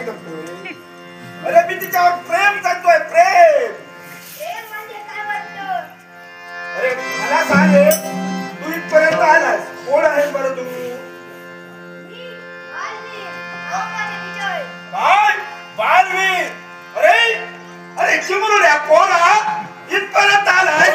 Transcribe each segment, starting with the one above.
करतोय? अरे मी तिच्यावर प्रेम करतोय, प्रेम. प्रेम म्हणजे काय वाटतं? अरे मला सांग रे, तू इथपर्यंत आलास, कोण आहेस बरं तू? मी बालवीर, नाव माझे विजय. काय बालवीर? अरे अरे चिमुरड्या पोरा इथपर्यंत आलाय.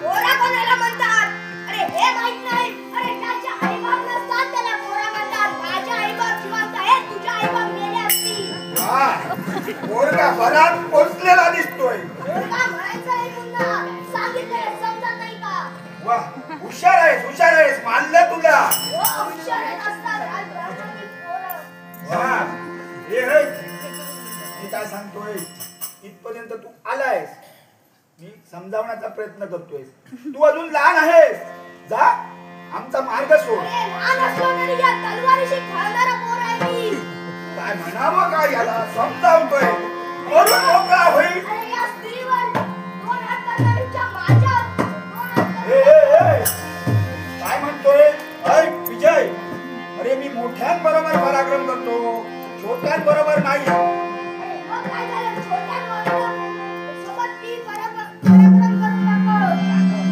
पोरा कोणाला म्हणतात? अरे हे माहित नाही. अरे ज्याच्या आईबाप नसतात त्याला पोरा म्हणतात. माझ्या आईबाप जिवंत आहेत, तुझ्या आईबाप मेले असतील. हा पोरगा बराच पोचलेला दिसतोय. पोरगा म्हणायचं नाही पुन्हा. सांगितलंय समजत नाही का? वा हुशार आहेस, हुशार आहेस, मानलं तुला. हो, हुशार असतात आज ब्राह्मणातील पोरं. वा हे मी काय सांगतोय, इथपर्यंत तू आलायस, मी समजावण्याचा प्रयत्न करतोय. तू अजून लहान आहेस, जा आमचा मार्ग सोड. अरे लहान असलो तरी या तलवारीशी खेळणारा पोर आहे मी. काय म्हणावं काय याला समजावतोय, मरून मोकळा होईल. अरे या स्त्रीवर दोन हात करणारीच्या माझ्या दोन हात ए, ए, ए, काय म्हणतोय? ऐक विजय, अरे मी मोठ्यांबरोबर पराक्रम करतो, छोट्यांबरोबर नाही. अरे मग काय झालं? छोट्यांबरोबर सोबत मी पराक्रम करू लागलो.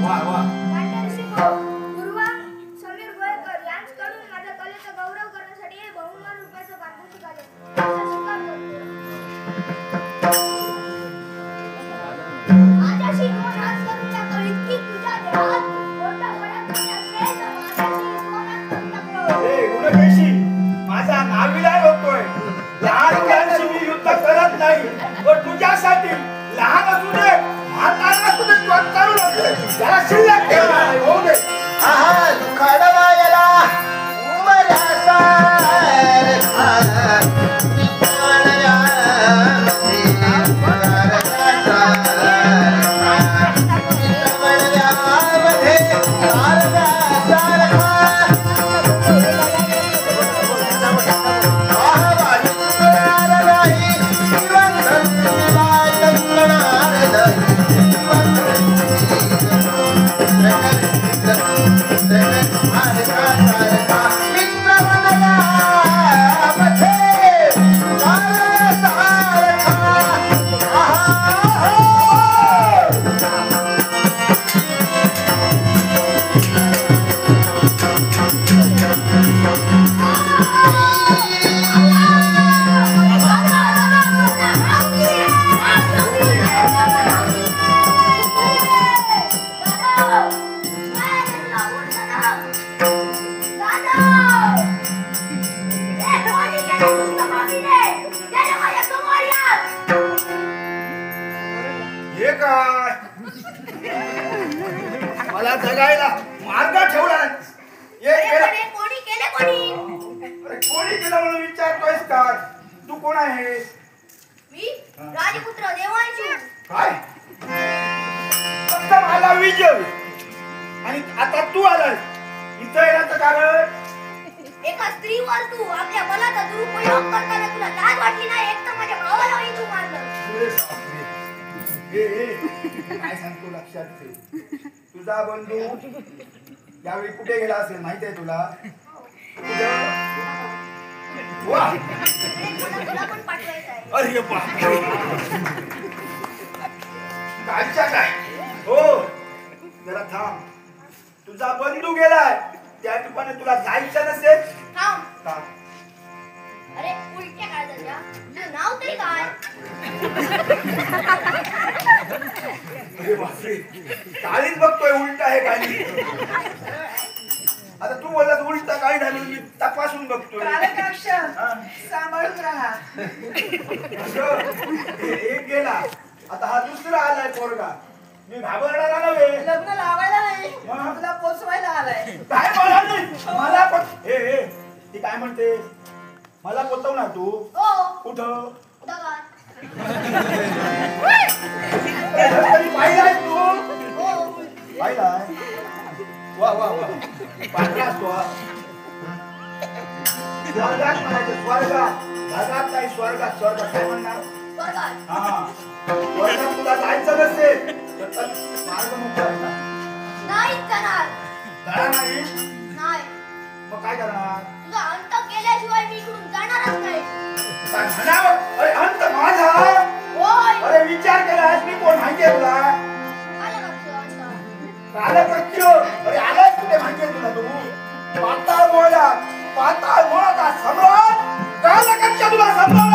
वा वा वाटेल शिको, पूर्वा, समीर गोयकर यांच्याकडून माझ्या कलेचा गौरव करण्यासाठी हे बहुमान रुपयाचं पारितोषिक आले. त्याचा स्वीकार करतो. माझ्याशी दोन हात करून टाकलो. इतकी तुझ्या देहात मोठा पराक्रम असेल तर माझ्याशी दोन हात करून टाकलो. ए गुणकेशी, माझा नाविलाज होतोय. लहान मुलांशी मी युद्ध करत नाही, पण तुझ्यासाठी लहान असू दे, म्हातारा असू दे, तू करू नको. जरा शिल्लक ठेव, होऊ दे. आहा दुखाडवा याला उमऱ्याचा हे काय मला जगायला मार्ग ठेवला नाही. ये केला. अरे कोणी केले कोणी? अरे कोणी केलं म्हणून विचारतोयस काय? तू कोण आहेस? मी राजपुत्र देवांशू. काय फक्त मला विजय आणि आता तू आलास इथं येण्याचं कारण? एका स्त्रीवर तू आपल्या बलाचा दुरुपयोग करताना तुला लाज वाटली नाही? एक तर माझ्या भावालाही तू मारलं. काय सांगतो लक्षात ठेव, तुझा बंधू यावेळी कुठे गेला असेल माहिती आहे तुला? वा तुला पण पाठवायचं आहे. अरे बापरे, कालच्या काय हो, जरा थांब. तुझा बंधू गेलाय, त्या ठिकाणी तुला जायचं नसेल थांब. का? अरे उलट्या काय झाल्या? तुझं नाव तरी काय? अरे बापरे, काळीच बघतोय उलट आहे काही. आता तू बोललास उलट काही नाही म्हणून मी तपासून बघतोय. सांभाळून राहा. एक गेला, आता हा दुसरा आलाय पोरगा. मी घाबरणारा नव्हे. लग्न लावायला नाही, मग? तुला पोचवायला आलाय. काय म्हणाली मला पण? हे ती काय म्हणते? मला पोचवणार तू? हो. कुठं? दगड. पाहिलाय तू? हो. पाहिलाय? वा वा वा, पाहिलास तू? स्वर्गात म्हणायचं, स्वर्गात. जगात नाही, स्वर्गात. स्वर्गात काय म्हणणार? स्वर्गात. हा, स्वर्गात तुला जायचं नसेल तर मार्ग मोकळा असणार. नाही जाणार. जाणार नाही? नाही. मग काय करणार? तुझा अंत केल्याशिवाय मी इकडून जाणारच नाही. आता म्हणावं अरे अंत माझा होय अरे विचार केलास मी कोण माहितीये तुला आलं लक्षात कालकृत्य अरे आलाच कुठे माहितीये तुला तू पाताळ मोळा का सम्राट कालकृत्य तुला सम्राट